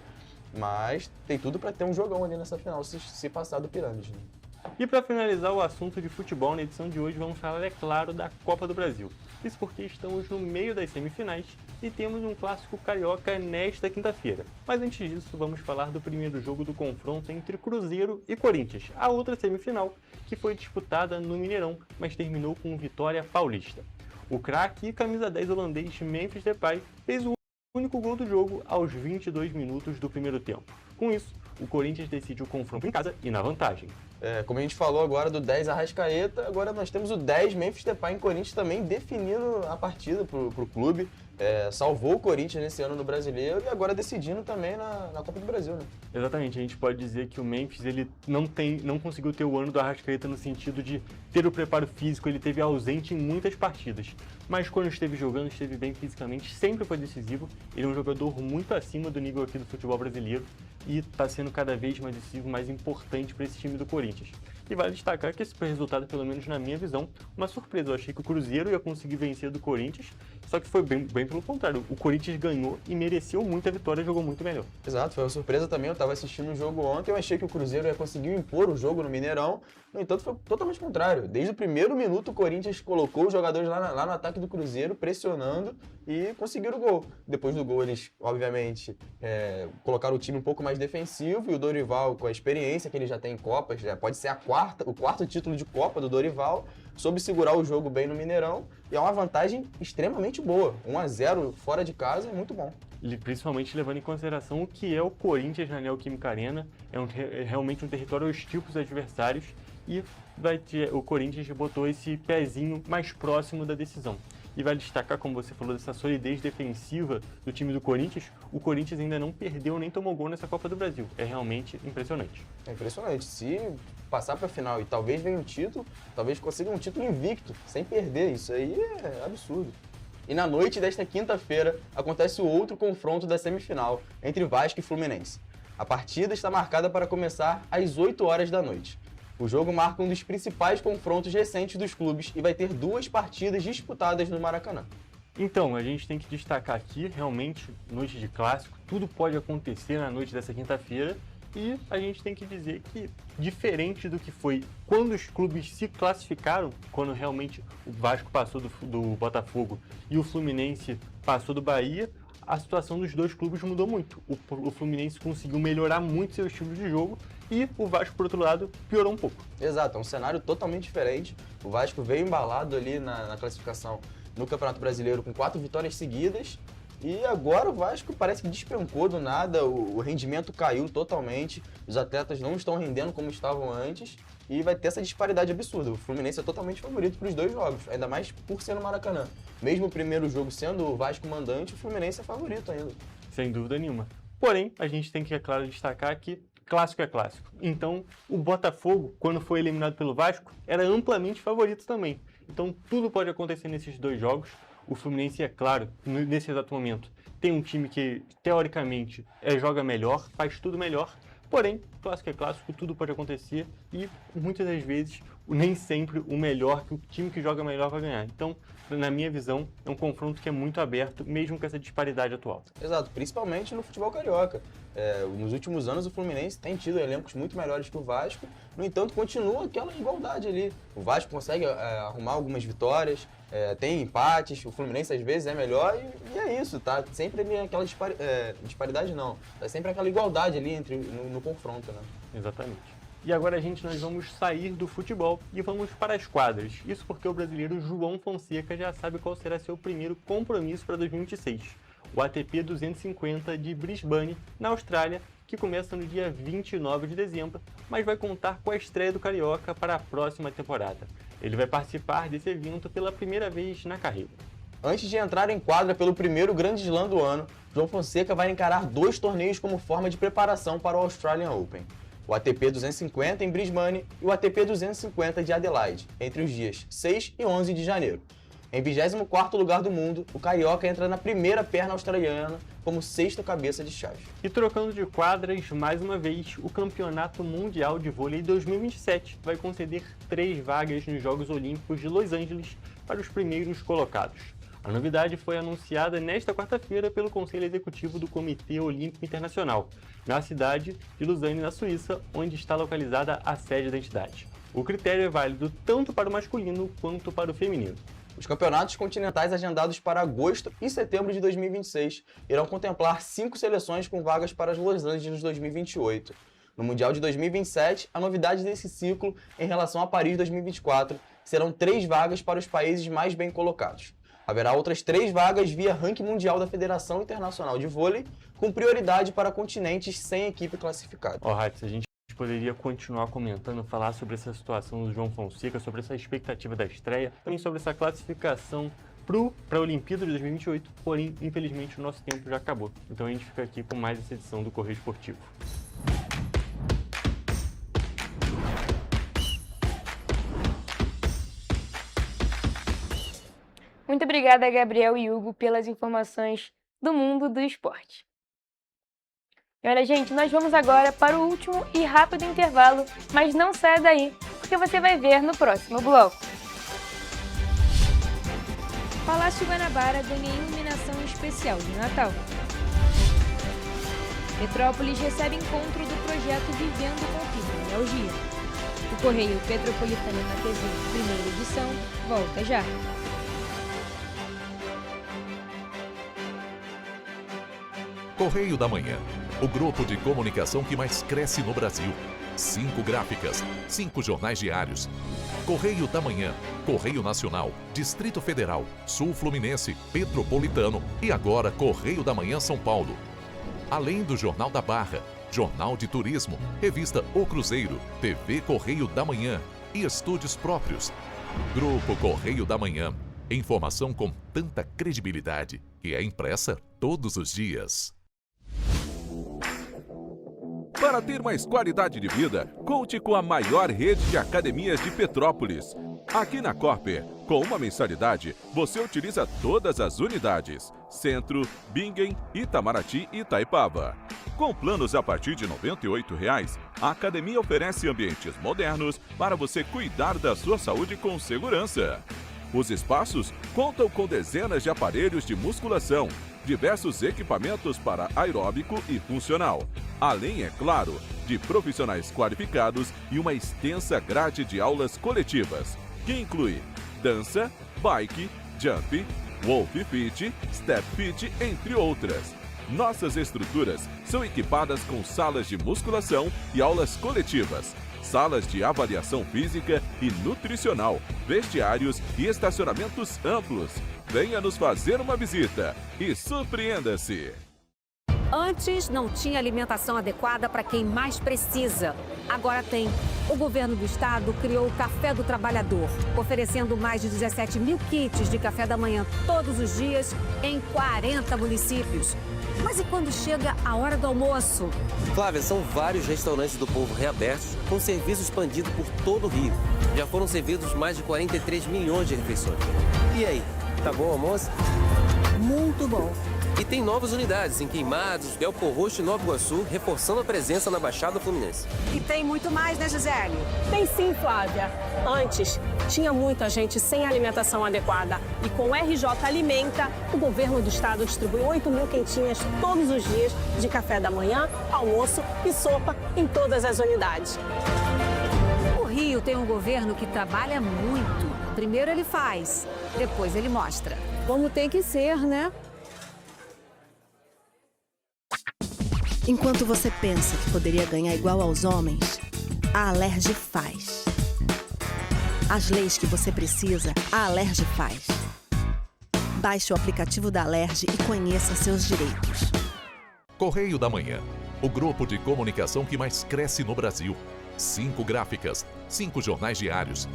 mas tem tudo para ter um jogão ali nessa final, se passar do Pirâmide. Né? E para finalizar o assunto de futebol, na edição de hoje vamos falar, é claro, da Copa do Brasil. Isso porque estamos no meio das semifinais e temos um clássico carioca nesta quinta-feira. Mas antes disso, vamos falar do primeiro jogo do confronto entre Cruzeiro e Corinthians, a outra semifinal, que foi disputada no Mineirão, mas terminou com vitória paulista. O craque e camisa 10 holandês Memphis Depay fez o único gol do jogo aos 22 minutos do primeiro tempo. Com isso, o Corinthians decide o confronto em casa e na vantagem. Como a gente falou agora do 10 Arrascaeta, agora nós temos o 10 Memphis Depay em Corinthians também definindo a partida para o clube. Salvou o Corinthians nesse ano no Brasileiro e agora decidindo também na Copa do Brasil, né? Exatamente, a gente pode dizer que o Memphis ele não conseguiu ter o ano do Arrascaeta no sentido de ter o preparo físico, ele esteve ausente em muitas partidas. Mas quando esteve jogando, esteve bem fisicamente, sempre foi decisivo. Ele é um jogador muito acima do nível aqui do futebol brasileiro e está sendo cada vez mais decisivo, mais importante para esse time do Corinthians. E vale destacar que esse foi o resultado, pelo menos na minha visão, uma surpresa. Eu achei que o Cruzeiro ia conseguir vencer do Corinthians, só que foi bem pelo contrário. O Corinthians ganhou e mereceu muito a vitória, jogou muito melhor. Exato, foi uma surpresa também. Eu estava assistindo o jogo ontem, eu achei que o Cruzeiro ia conseguir impor o jogo no Mineirão. No entanto, foi totalmente contrário. Desde o primeiro minuto, o Corinthians colocou os jogadores lá no ataque do Cruzeiro, pressionando e conseguiram o gol. Depois do gol, eles, obviamente, colocaram o time um pouco mais defensivo e o Dorival, com a experiência que ele já tem em Copas, pode ser o quarto título de Copa do Dorival, soube segurar o jogo bem no Mineirão e é uma vantagem extremamente boa. 1-0 fora de casa é muito bom. E principalmente levando em consideração o que é o Corinthians na Neoquímica Arena, é realmente um território hostil para os adversários e o Corinthians botou esse pezinho mais próximo da decisão. E vale destacar, como você falou, dessa solidez defensiva do time do Corinthians, o Corinthians ainda não perdeu nem tomou gol nessa Copa do Brasil. É realmente impressionante. É impressionante. Se passar para a final e talvez venha um título, talvez consiga um título invicto, sem perder. Isso aí é absurdo. E na noite desta quinta-feira acontece o outro confronto da semifinal entre Vasco e Fluminense. A partida está marcada para começar às 8 horas da noite. O jogo marca um dos principais confrontos recentes dos clubes e vai ter 2 partidas disputadas no Maracanã. Então, a gente tem que destacar aqui, realmente, noite de clássico, tudo pode acontecer na noite dessa quinta-feira e a gente tem que dizer que, diferente do que foi quando os clubes se classificaram, quando realmente o Vasco passou do Botafogo e o Fluminense passou do Bahia, a situação dos dois clubes mudou muito. O Fluminense conseguiu melhorar muito seu estilo de jogo e o Vasco, por outro lado, piorou um pouco. Exato, é um cenário totalmente diferente. O Vasco veio embalado ali na classificação no Campeonato Brasileiro com 4 vitórias seguidas e agora o Vasco parece que despencou do nada, o rendimento caiu totalmente, os atletas não estão rendendo como estavam antes e vai ter essa disparidade absurda. O Fluminense é totalmente favorito para os 2 jogos, ainda mais por ser no Maracanã. Mesmo o primeiro jogo sendo o Vasco mandante, o Fluminense é favorito ainda. Sem dúvida nenhuma. Porém, a gente tem que, é claro, destacar que clássico é clássico. Então, o Botafogo, quando foi eliminado pelo Vasco, era amplamente favorito também. Então, tudo pode acontecer nesses 2 jogos. O Fluminense, é claro, nesse exato momento, tem um time que, teoricamente, joga melhor, faz tudo melhor. Porém, clássico é clássico, tudo pode acontecer e, muitas das vezes, nem sempre o melhor, que o time que joga melhor vai ganhar. Então, na minha visão, é um confronto que é muito aberto, mesmo com essa disparidade atual. Exato, principalmente no futebol carioca. Nos últimos anos, o Fluminense tem tido elencos muito melhores que o Vasco, no entanto, continua aquela igualdade ali. O Vasco consegue arrumar algumas vitórias, tem empates, o Fluminense às vezes é melhor e é isso, tá? Sempre ali aquela disparidade não, tá sempre aquela igualdade ali no confronto, né? Exatamente. E agora, nós vamos sair do futebol e vamos para as quadras. Isso porque o brasileiro João Fonseca já sabe qual será seu primeiro compromisso para 2026. o ATP 250 de Brisbane, na Austrália, que começa no dia 29 de dezembro, mas vai contar com a estreia do Carioca para a próxima temporada. Ele vai participar desse evento pela primeira vez na carreira. Antes de entrar em quadra pelo primeiro grande slam do ano, João Fonseca vai encarar 2 torneios como forma de preparação para o Australian Open. O ATP 250 em Brisbane e o ATP 250 de Adelaide, entre os dias 6 e 11 de janeiro. Em 24º lugar do mundo, o Carioca entra na primeira perna australiana como 6º cabeça de chave. E trocando de quadras, mais uma vez, o Campeonato Mundial de Vôlei 2027 vai conceder 3 vagas nos Jogos Olímpicos de Los Angeles para os primeiros colocados. A novidade foi anunciada nesta quarta-feira pelo Conselho Executivo do Comitê Olímpico Internacional, na cidade de Lausanne, na Suíça, onde está localizada a sede da entidade. O critério é válido tanto para o masculino quanto para o feminino. Os campeonatos continentais agendados para agosto e setembro de 2026 irão contemplar 5 seleções com vagas para as Los Angeles 2028. No Mundial de 2027, a novidade desse ciclo em relação a Paris 2024 serão 3 vagas para os países mais bem colocados. Haverá outras 3 vagas via ranking mundial da Federação Internacional de Vôlei, com prioridade para continentes sem equipe classificada. Hatz, a gente poderia continuar comentando, falar sobre essa situação do João Fonseca, sobre essa expectativa da estreia, também sobre essa classificação para a Olimpíada de 2028, porém, infelizmente, o nosso tempo já acabou. Então a gente fica aqui com mais essa edição do Correio Esportivo. Muito obrigada, Gabriel e Hugo, pelas informações do mundo do esporte. E olha, gente, nós vamos agora para o último e rápido intervalo, mas não saia daí, porque você vai ver no próximo bloco. Palácio Guanabara ganha iluminação especial de Natal. Petrópolis recebe encontro do projeto Vivendo com Fibromialgia. O Correio Petropolitano na TV, primeira edição, volta já. Correio da Manhã, o grupo de comunicação que mais cresce no Brasil. 5 gráficas, 5 jornais diários. Correio da Manhã, Correio Nacional, Distrito Federal, Sul Fluminense, Petropolitano e agora Correio da Manhã São Paulo. Além do Jornal da Barra, Jornal de Turismo, Revista O Cruzeiro, TV Correio da Manhã e estúdios próprios. Grupo Correio da Manhã, informação com tanta credibilidade que é impressa todos os dias. Para ter mais qualidade de vida, conte com a maior rede de academias de Petrópolis. Aqui na Corper, com uma mensalidade, você utiliza todas as unidades: Centro, Bingen, Itamaraty e Itaipava. Com planos a partir de R$ 98,00, a academia oferece ambientes modernos para você cuidar da sua saúde com segurança. Os espaços contam com dezenas de aparelhos de musculação, diversos equipamentos para aeróbico e funcional, além, é claro, de profissionais qualificados e uma extensa grade de aulas coletivas, que inclui dança, bike, jump, wolf fit, step fit, entre outras. Nossas estruturas são equipadas com salas de musculação e aulas coletivas, salas de avaliação física e nutricional, vestiários e estacionamentos amplos. Venha nos fazer uma visita e surpreenda-se! Antes não tinha alimentação adequada para quem mais precisa. Agora tem. O governo do estado criou o Café do Trabalhador, oferecendo mais de 17 mil kits de café da manhã todos os dias em 40 municípios. Mas e quando chega a hora do almoço? Flávia, são vários restaurantes do povo reabertos com serviço expandido por todo o Rio. Já foram servidos mais de 43 milhões de refeições. E aí, tá bom o almoço? Muito bom. E tem novas unidades em Queimados, Belfor Roxo e Nova Iguaçu, reforçando a presença na Baixada Fluminense. E tem muito mais, né, Gisele? Tem sim, Flávia. Antes, tinha muita gente sem alimentação adequada. E com o RJ Alimenta, o governo do estado distribui 8 mil quentinhas todos os dias de café da manhã, almoço e sopa em todas as unidades. O Rio tem um governo que trabalha muito. Primeiro ele faz, depois ele mostra. Como tem que ser, né? Enquanto você pensa que poderia ganhar igual aos homens, a Alerj faz. As leis que você precisa, a Alerj faz. Baixe o aplicativo da Alerj e conheça seus direitos. Correio da Manhã, o grupo de comunicação que mais cresce no Brasil. 5 gráficas, 5 jornais diários.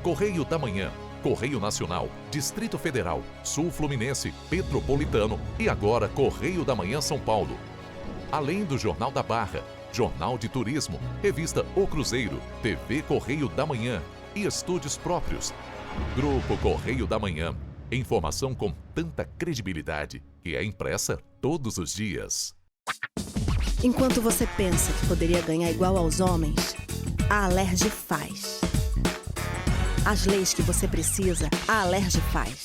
Correio da Manhã, Correio Nacional, Distrito Federal, Sul Fluminense, Petropolitano e agora Correio da Manhã São Paulo. Além do Jornal da Barra, Jornal de Turismo, Revista O Cruzeiro, TV Correio da Manhã e estúdios próprios. Grupo Correio da Manhã. Informação com tanta credibilidade que é impressa todos os dias. Enquanto você pensa que poderia ganhar igual aos homens, a Alerj faz. As leis que você precisa, a Alerj faz.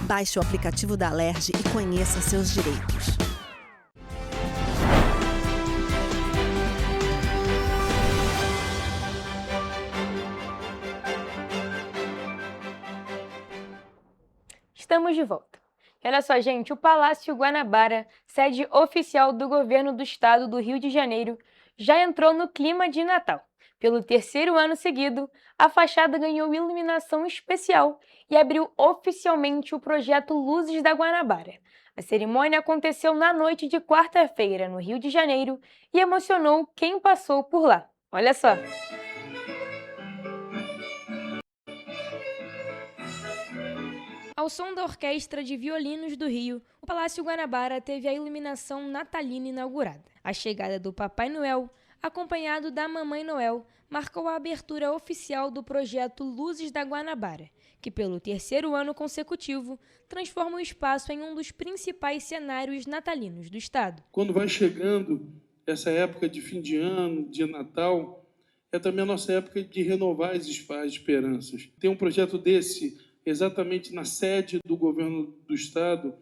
Baixe o aplicativo da Alerj e conheça seus direitos. Estamos de volta. E olha só, gente, o Palácio Guanabara, sede oficial do governo do estado do Rio de Janeiro, já entrou no clima de Natal. Pelo 3º ano seguido, a fachada ganhou iluminação especial e abriu oficialmente o projeto Luzes da Guanabara. A cerimônia aconteceu na noite de quarta-feira, no Rio de Janeiro, e emocionou quem passou por lá. Olha só! Ao som da Orquestra de Violinos do Rio, o Palácio Guanabara teve a iluminação natalina inaugurada. A chegada do Papai Noel, acompanhado da Mamãe Noel, marcou a abertura oficial do projeto Luzes da Guanabara, que pelo 3º ano consecutivo transforma o espaço em um dos principais cenários natalinos do estado. Quando vai chegando essa época de fim de ano, de Natal, é também a nossa época de renovar as esperanças. Ter um projeto desse exatamente na sede do governo do estado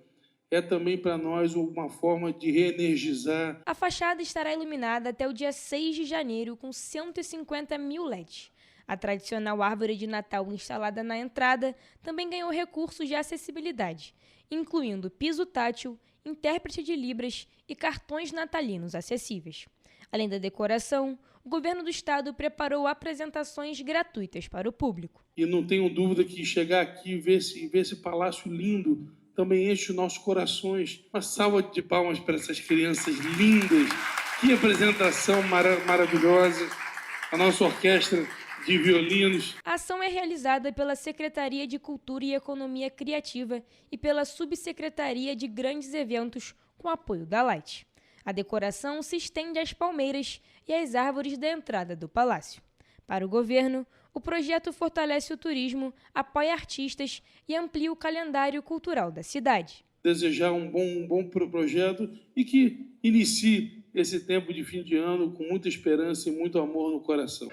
é também para nós uma forma de reenergizar. A fachada estará iluminada até o dia 6 de janeiro com 150 mil LEDs. A tradicional árvore de Natal instalada na entrada também ganhou recursos de acessibilidade, incluindo piso tátil, intérprete de Libras e cartões natalinos acessíveis. Além da decoração, o governo do estado preparou apresentações gratuitas para o público. E não tenho dúvida que chegar aqui e ver esse palácio lindo também enche os nossos corações. Uma salva de palmas para essas crianças lindas. Que apresentação maravilhosa. A nossa orquestra de violinos. A ação é realizada pela Secretaria de Cultura e Economia Criativa e pela Subsecretaria de Grandes Eventos, com apoio da Light. A decoração se estende às palmeiras e às árvores da entrada do palácio. Para o governo, o projeto fortalece o turismo, apoia artistas e amplia o calendário cultural da cidade. Desejar um bom projeto e que inicie esse tempo de fim de ano com muita esperança e muito amor no coração.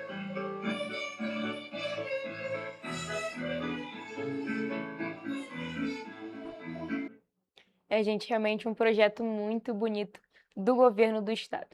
É, gente, realmente um projeto muito bonito do governo do estado.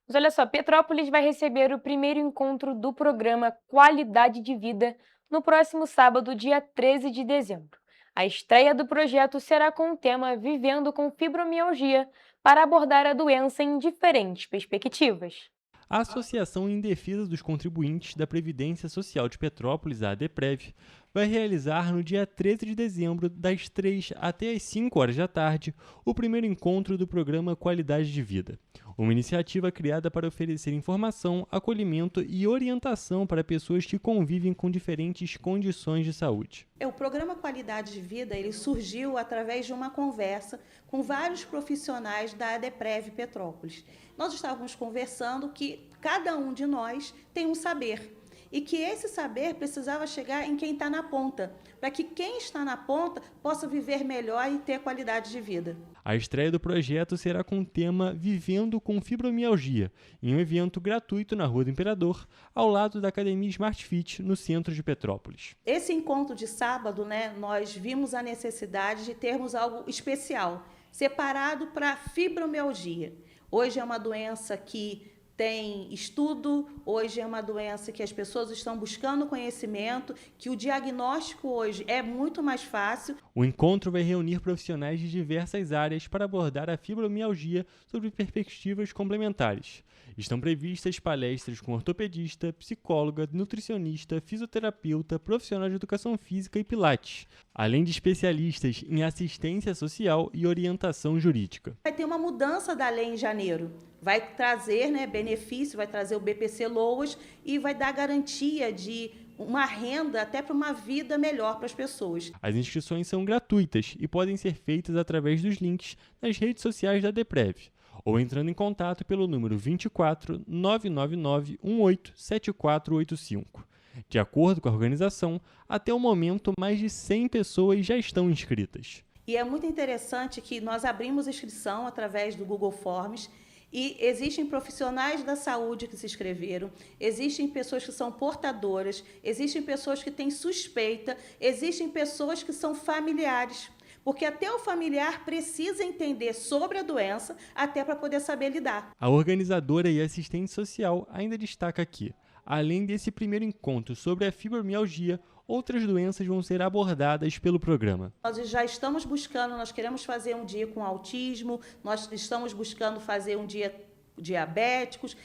Mas olha só, Petrópolis vai receber o primeiro encontro do programa Qualidade de Vida no próximo sábado, dia 13 de dezembro. A estreia do projeto será com o tema Vivendo com Fibromialgia, para abordar a doença em diferentes perspectivas. A Associação em Defesa dos Contribuintes da Previdência Social de Petrópolis, a ADEPREV, vai realizar no dia 13 de dezembro, das 3 até as 5 horas da tarde, o primeiro encontro do programa Qualidade de Vida, uma iniciativa criada para oferecer informação, acolhimento e orientação para pessoas que convivem com diferentes condições de saúde. O programa Qualidade de Vida ele surgiu através de uma conversa com vários profissionais da ADEPREV Petrópolis. Nós estávamos conversando que cada um de nós tem um saber e que esse saber precisava chegar em quem está na ponta, para que quem está na ponta possa viver melhor e ter qualidade de vida. A estreia do projeto será com o tema Vivendo com Fibromialgia, em um evento gratuito na Rua do Imperador, ao lado da Academia Smart Fit, no centro de Petrópolis. Esse encontro de sábado, nós vimos a necessidade de termos algo especial, separado para fibromialgia. Hoje é uma doença que tem estudo, hoje é uma doença que as pessoas estão buscando conhecimento, que o diagnóstico hoje é muito mais fácil. O encontro vai reunir profissionais de diversas áreas para abordar a fibromialgia sob perspectivas complementares. Estão previstas palestras com ortopedista, psicóloga, nutricionista, fisioterapeuta, profissional de educação física e pilates, além de especialistas em assistência social e orientação jurídica. Vai ter uma mudança da lei em janeiro. Vai trazer, benefício, vai trazer o BPC Loas e vai dar garantia de uma renda até para uma vida melhor para as pessoas. As inscrições são gratuitas e podem ser feitas através dos links nas redes sociais da DEPREV ou entrando em contato pelo número 24 999 18 7485. De acordo com a organização, até o momento mais de 100 pessoas já estão inscritas. E é muito interessante que nós abrimos inscrição através do Google Forms e existem profissionais da saúde que se inscreveram, existem pessoas que são portadoras, existem pessoas que têm suspeita, existem pessoas que são familiares. Porque até o familiar precisa entender sobre a doença até para poder saber lidar. A organizadora e assistente social ainda destaca que, além desse primeiro encontro sobre a fibromialgia, outras doenças vão ser abordadas pelo programa. Nós já estamos buscando, nós queremos fazer um dia com autismo, nós estamos buscando fazer um dia diabéticos.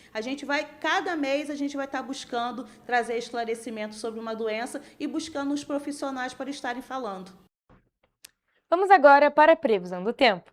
Cada mês a gente vai estar buscando trazer esclarecimento sobre uma doença e buscando os profissionais para estarem falando. Vamos agora para a previsão do tempo.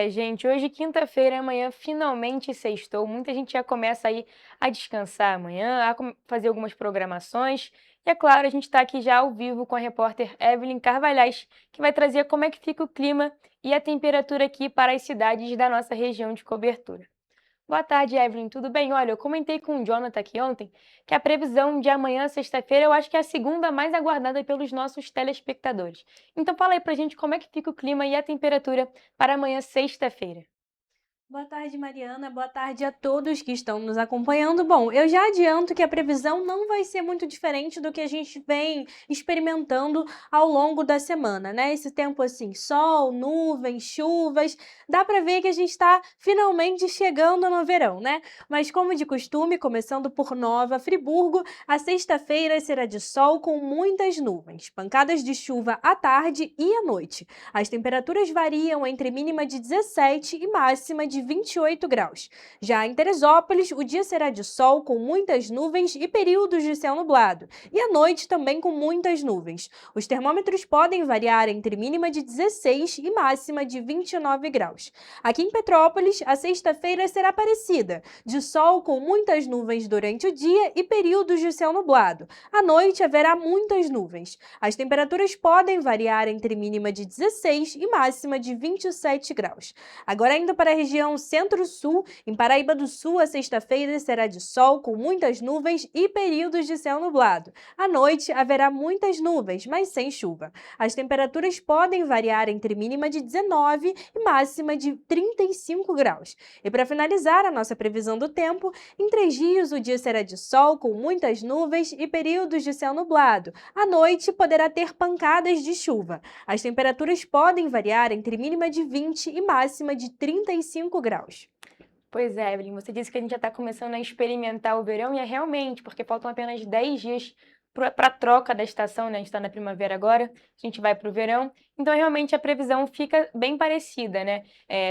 Gente, hoje quinta-feira, amanhã finalmente sextou. Muita gente já começa aí a descansar amanhã, a fazer algumas programações. E é claro, a gente está aqui já ao vivo com a repórter Evelyn Carvalhais, que vai trazer como é que fica o clima e a temperatura aqui para as cidades da nossa região de cobertura. Boa tarde, Evelyn, tudo bem? Olha, eu comentei com o Jonathan aqui ontem que a previsão de amanhã, sexta-feira, eu acho que é a segunda mais aguardada pelos nossos telespectadores. Então fala aí pra gente como é que fica o clima e a temperatura para amanhã, sexta-feira. Boa tarde, Mariana. Boa tarde a todos que estão nos acompanhando. Bom, eu já adianto que a previsão não vai ser muito diferente do que a gente vem experimentando ao longo da semana, né? Esse tempo assim, sol, nuvens, chuvas, dá para ver que a gente está finalmente chegando no verão, né? Mas como de costume, começando por Nova Friburgo, a sexta-feira será de sol com muitas nuvens, pancadas de chuva à tarde e à noite. As temperaturas variam entre mínima de 17 e máxima de 28 graus. Já em Teresópolis, o dia será de sol com muitas nuvens e períodos de céu nublado, e à noite também com muitas nuvens. Os termômetros podem variar entre mínima de 16 e máxima de 29 graus. Aqui em Petrópolis, a sexta-feira será parecida, de sol com muitas nuvens durante o dia e períodos de céu nublado. À noite haverá muitas nuvens. As temperaturas podem variar entre mínima de 16 e máxima de 27 graus. Agora indo para a região Centro-Sul, em Paraíba do Sul, a sexta-feira será de sol com muitas nuvens e períodos de céu nublado. À noite haverá muitas nuvens, mas sem chuva. As temperaturas podem variar entre mínima de 19 e máxima de 35 graus. E para finalizar a nossa previsão do tempo, em 3 dias o dia será de sol com muitas nuvens e períodos de céu nublado. À noite poderá ter pancadas de chuva. As temperaturas podem variar entre mínima de 20 e máxima de 35 graus. Pois é, Evelyn, você disse que a gente já está começando a experimentar o verão e é realmente, porque faltam apenas 10 dias para a troca da estação, né? A gente está na primavera agora, a gente vai para o verão, então realmente a previsão fica bem parecida, né?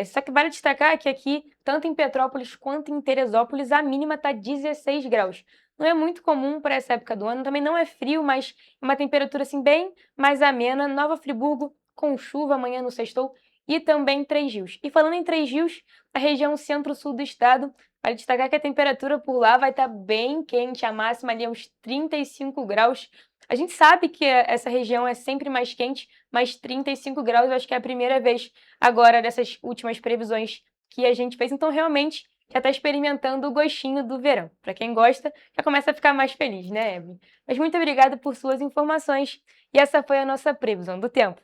Só que vale destacar que aqui, tanto em Petrópolis quanto em Teresópolis, a mínima está 16 graus. Não é muito comum para essa época do ano, também não é frio, mas é uma temperatura assim bem mais amena. Nova Friburgo com chuva amanhã no sextou, e também Três Rios. E falando em Três Rios, a região centro-sul do estado, vale destacar que a temperatura por lá vai estar bem quente, a máxima ali é uns 35 graus. A gente sabe que essa região é sempre mais quente, mas 35 graus eu acho que é a primeira vez agora dessas últimas previsões que a gente fez. Então, realmente, já está experimentando o gostinho do verão. Para quem gosta, já começa a ficar mais feliz, né, Evelyn? Mas muito obrigada por suas informações. E essa foi a nossa previsão do tempo.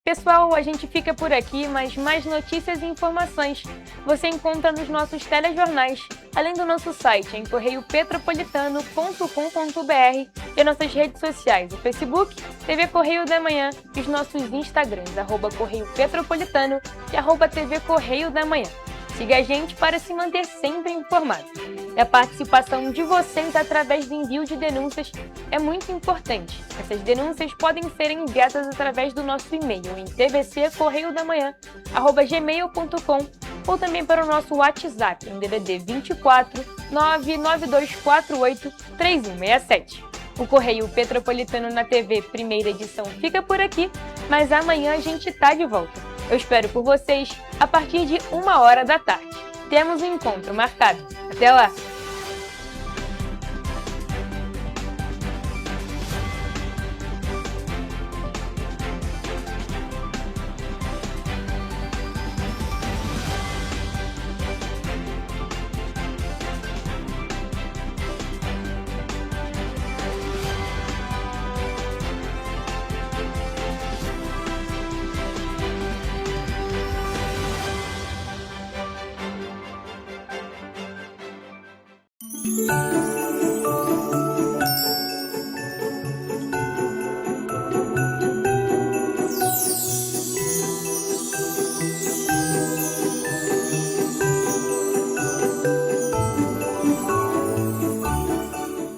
Pessoal, a gente fica por aqui, mas mais notícias e informações você encontra nos nossos telejornais, além do nosso site em correiopetropolitano.com.br e as nossas redes sociais, o Facebook, TV Correio da Manhã e os nossos Instagrams, @Correio Petropolitano e @TV Correio da Manhã. Siga a gente para se manter sempre informado. E a participação de vocês através do envio de denúncias é muito importante. Essas denúncias podem ser enviadas através do nosso e-mail em tvccorreiodamanhã@gmail.com ou também para o nosso WhatsApp em DDD 24 99248 3167. O Correio Petropolitano na TV, primeira edição, fica por aqui, mas amanhã a gente tá de volta. Eu espero por vocês a partir de 1h da tarde. Temos um encontro marcado. Até lá!